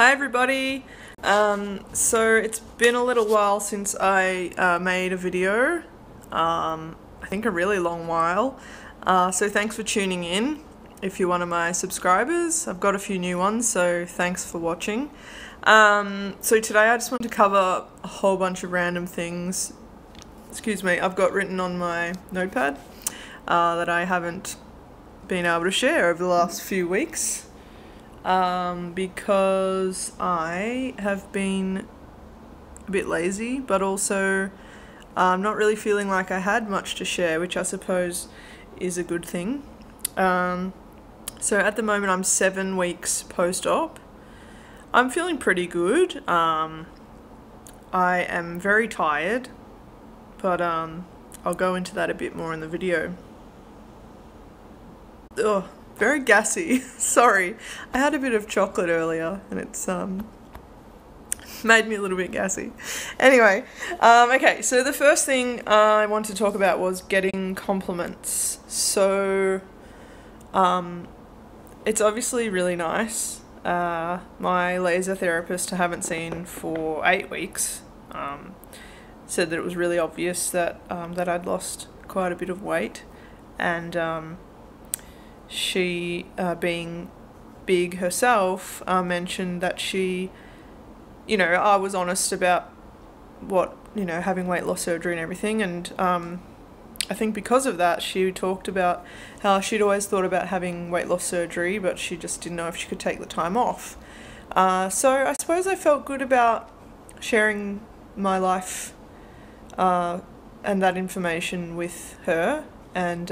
Hi everybody. So it's been a little while since I made a video. I think a really long while. So thanks for tuning in. If you're one of my subscribers, I've got a few new ones, so thanks for watching. So today I just want to cover a whole bunch of random things. Excuse me, I've got written on my notepad that I haven't been able to share over the last few weeks. Because I have been a bit lazy, but also not really feeling like I had much to share, which I suppose is a good thing. So at the moment I'm 7 weeks post-op. I'm feeling pretty good. I am very tired, but I'll go into that a bit more in the video. Ugh. Very gassy. Sorry, I had a bit of chocolate earlier and it's made me a little bit gassy. Anyway, okay, so the first thing I wanted to talk about was getting compliments. So it's obviously really nice. My laser therapist I haven't seen for 8 weeks said that it was really obvious that that I'd lost quite a bit of weight, and she, being big herself, mentioned that she, I was honest about what, having weight loss surgery and everything, and I think because of that she talked about how she'd always thought about having weight loss surgery, but she just didn't know if she could take the time off. So I suppose I felt good about sharing my life and that information with her, and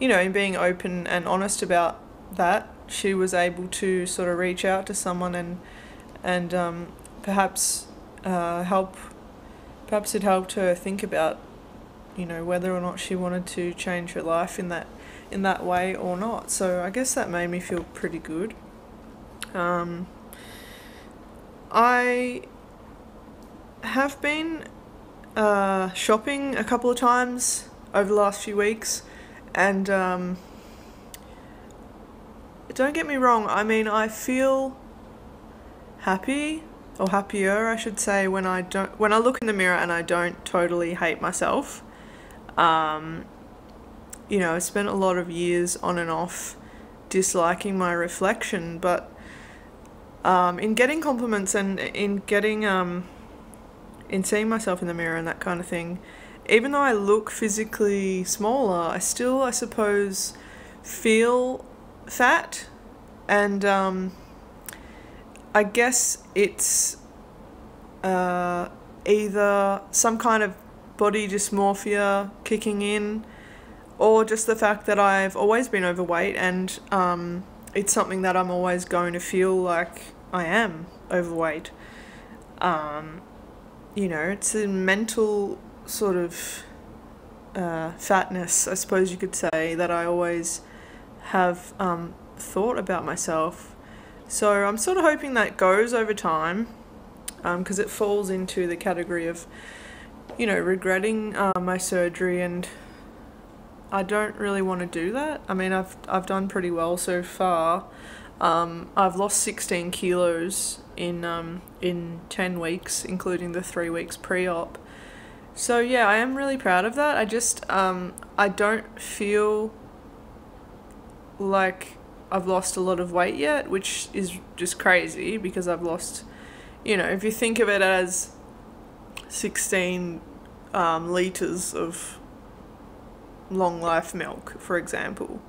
in being open and honest about that, she was able to sort of reach out to someone and perhaps it helped her think about, whether or not she wanted to change her life in that way or not. So I guess that made me feel pretty good. I have been shopping a couple of times over the last few weeks. And don't get me wrong, I mean, I feel happy, or happier I should say, when I look in the mirror and I don't totally hate myself. I spent a lot of years on and off disliking my reflection, but in getting compliments and in getting in seeing myself in the mirror and that kind of thing, even though I look physically smaller, I still, I suppose, feel fat, and I guess it's either some kind of body dysmorphia kicking in, or just the fact that I've always been overweight, and it's something that I'm always going to feel like I am overweight. It's a mental sort of fatness, I suppose you could say, that I always have thought about myself. So I'm sort of hoping that goes over time, because it falls into the category of, regretting my surgery, and I don't really want to do that. I mean, I've done pretty well so far. I've lost 16 kilos in 10 weeks, including the 3 weeks pre-op. So yeah, I am really proud of that. I just, I don't feel like I've lost a lot of weight yet, which is just crazy, because I've lost, if you think of it as 16 litres of long life milk, for example,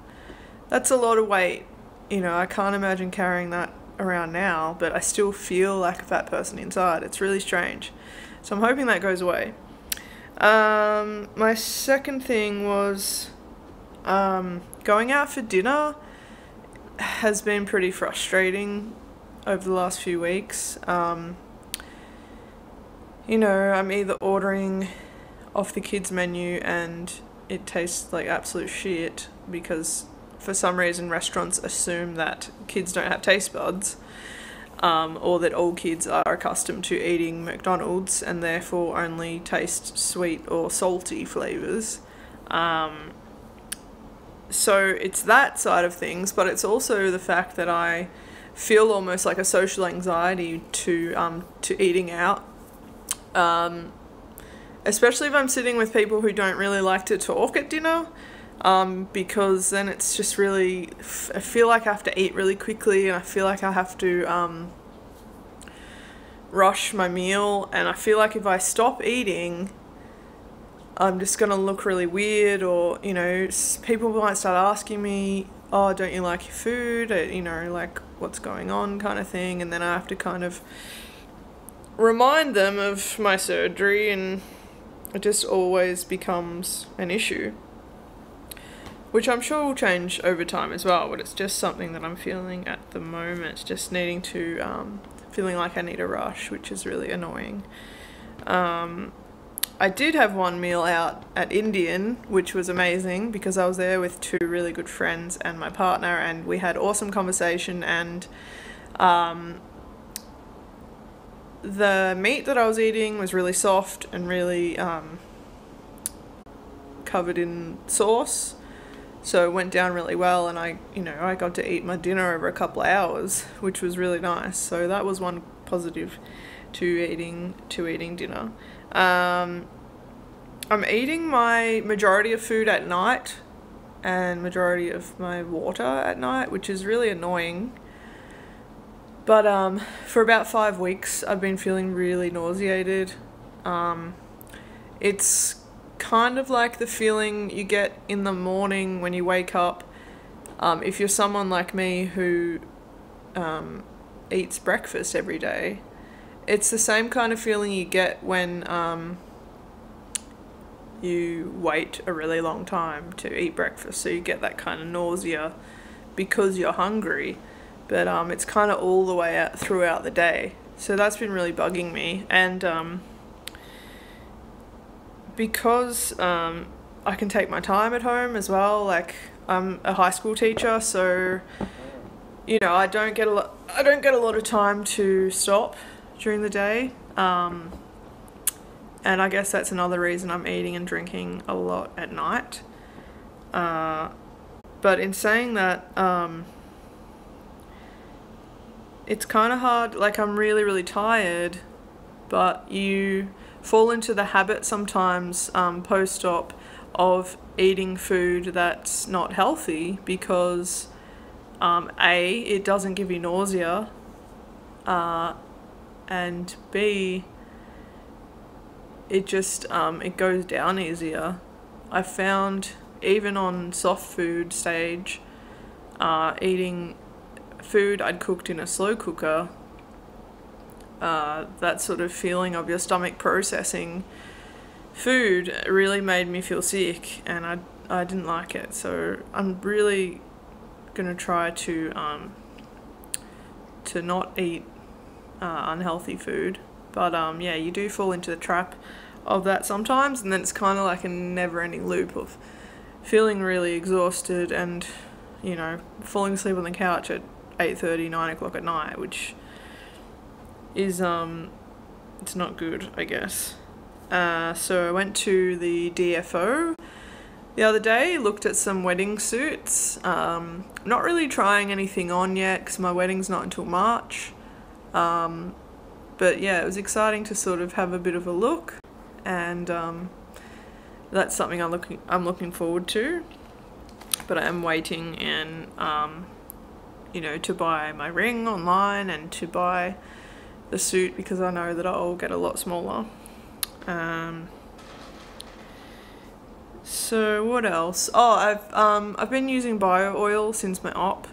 that's a lot of weight. I can't imagine carrying that around now, but I still feel like a fat person inside. It's really strange. So I'm hoping that goes away. My second thing was going out for dinner has been pretty frustrating over the last few weeks. I'm either ordering off the kids' menu and it tastes like absolute shit, because for some reason restaurants assume that kids don't have taste buds, or that all kids are accustomed to eating McDonald's and therefore only taste sweet or salty flavours. So it's that side of things, but it's also the fact that I feel almost like a social anxiety to eating out. Especially if I'm sitting with people who don't really like to talk at dinner, because then it's just really, I feel like I have to eat really quickly, and I feel like I have to rush my meal, and I feel like if I stop eating, I'm just going to look really weird, or, you know, people might start asking me, oh, don't you like your food, or, you know, like, what's going on kind of thing, and then I have to kind of remind them of my surgery, and it just always becomes an issue, which I'm sure will change over time as well, but it's just something that I'm feeling at the moment, just needing to, feeling like I need a rush, which is really annoying. I did have one meal out at Indian, which was amazing because I was there with 2 really good friends and my partner, and we had awesome conversation, and the meat that I was eating was really soft and really covered in sauce, so it went down really well, and I got to eat my dinner over a couple of hours, which was really nice. So that was one positive to eating dinner. I'm eating my majority of food at night and majority of my water at night, which is really annoying. But for about 5 weeks, I've been feeling really nauseated. It's kind of like the feeling you get in the morning when you wake up. If you're someone like me who eats breakfast every day, it's the same kind of feeling you get when you wait a really long time to eat breakfast. So you get that kind of nausea because you're hungry. But it's kind of all the way out throughout the day. So that's been really bugging me. And because I can take my time at home as well, like I'm a high school teacher, so you know, I don't get a lot of time to stop during the day. And I guess that's another reason I'm eating and drinking a lot at night. But in saying that, it's kind of hard, like I'm really, really tired, but you fall into the habit sometimes post-op of eating food that's not healthy because A, it doesn't give you nausea, and B, it just it goes down easier. I found even on soft food stage, eating food I'd cooked in a slow cooker, that sort of feeling of your stomach processing food really made me feel sick, and I didn't like it. So I'm really gonna try to not eat unhealthy food. But yeah, you do fall into the trap of that sometimes, and then it's kind of like a never-ending loop of feeling really exhausted and, you know, falling asleep on the couch at 8:30, 9 o'clock at night, which is it's not good, I guess. So I went to the DFO the other day, looked at some wedding suits. Not really trying anything on yet because my wedding's not until March. But yeah, it was exciting to sort of have a bit of a look, and that's something I'm looking forward to. But I am waiting and you know, to buy my ring online and to buy the suit because I know that I'll get a lot smaller. So what else? Oh, I've been using bio oil since my op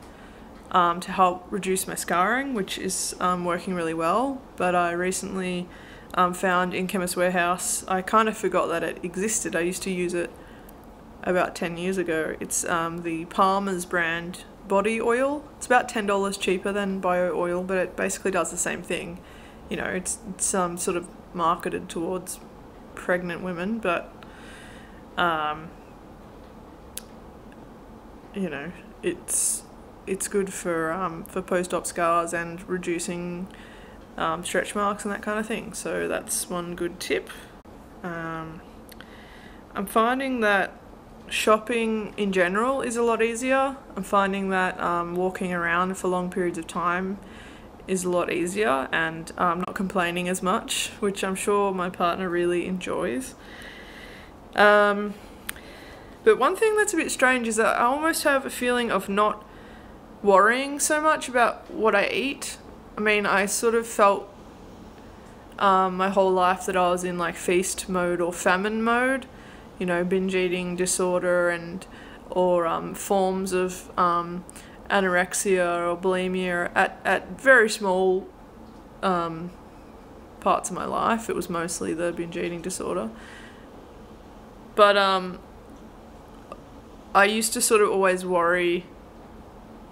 to help reduce my scarring, which is working really well. But I recently found in Chemist Warehouse, I kind of forgot that it existed. I used to use it about 10 years ago. It's the Palmer's brand body oil. It's about $10 cheaper than bio oil, but it basically does the same thing. You know, it's sort of marketed towards pregnant women, but you know, it's good for post-op scars and reducing stretch marks and that kind of thing. So that's one good tip. I'm finding that shopping in general is a lot easier. I'm finding that walking around for long periods of time is a lot easier, and I'm not complaining as much, which I'm sure my partner really enjoys. But one thing that's a bit strange is that I almost have a feeling of not worrying so much about what I eat. I mean, I sort of felt my whole life that I was in like feast mode or famine mode, you know, binge eating disorder or forms of anorexia or bulimia at very small parts of my life. It was mostly the binge eating disorder. But I used to sort of always worry,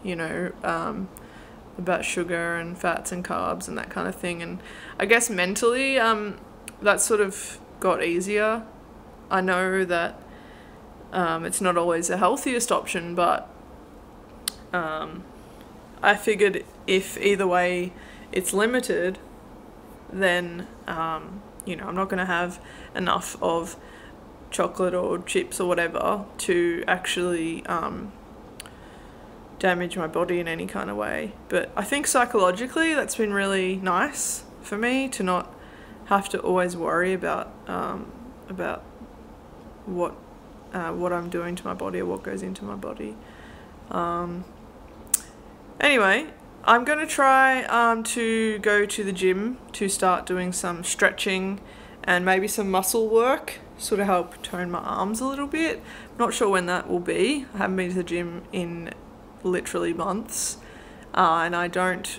you know, about sugar and fats and carbs and that kind of thing. And I guess mentally, that sort of got easier. I know that it's not always the healthiest option, but I figured if either way it's limited, then, you know, I'm not going to have enough of chocolate or chips or whatever to actually damage my body in any kind of way. But I think psychologically that's been really nice for me to not have to always worry about what I'm doing to my body or what goes into my body. Anyway, I'm going to try to go to the gym to start doing some stretching and maybe some muscle work, sort of help tone my arms a little bit. Not sure when that will be. I haven't been to the gym in literally months, and I don't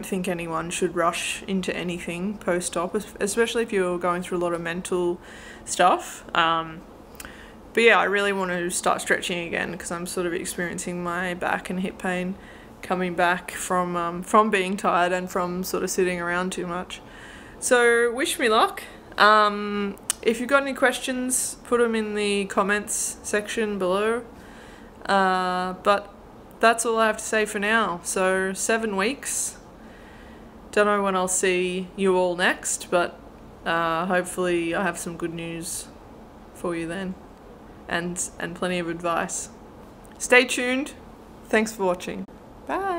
think anyone should rush into anything post-op, especially if you're going through a lot of mental stuff. But yeah, I really want to start stretching again because I'm sort of experiencing my back and hip pain coming back from being tired and from sort of sitting around too much. So wish me luck. If you've got any questions, put them in the comments section below. But that's all I have to say for now. So 7 weeks. Don't know when I'll see you all next, but hopefully I have some good news for you then, and plenty of advice. Stay tuned. Thanks for watching. Bye.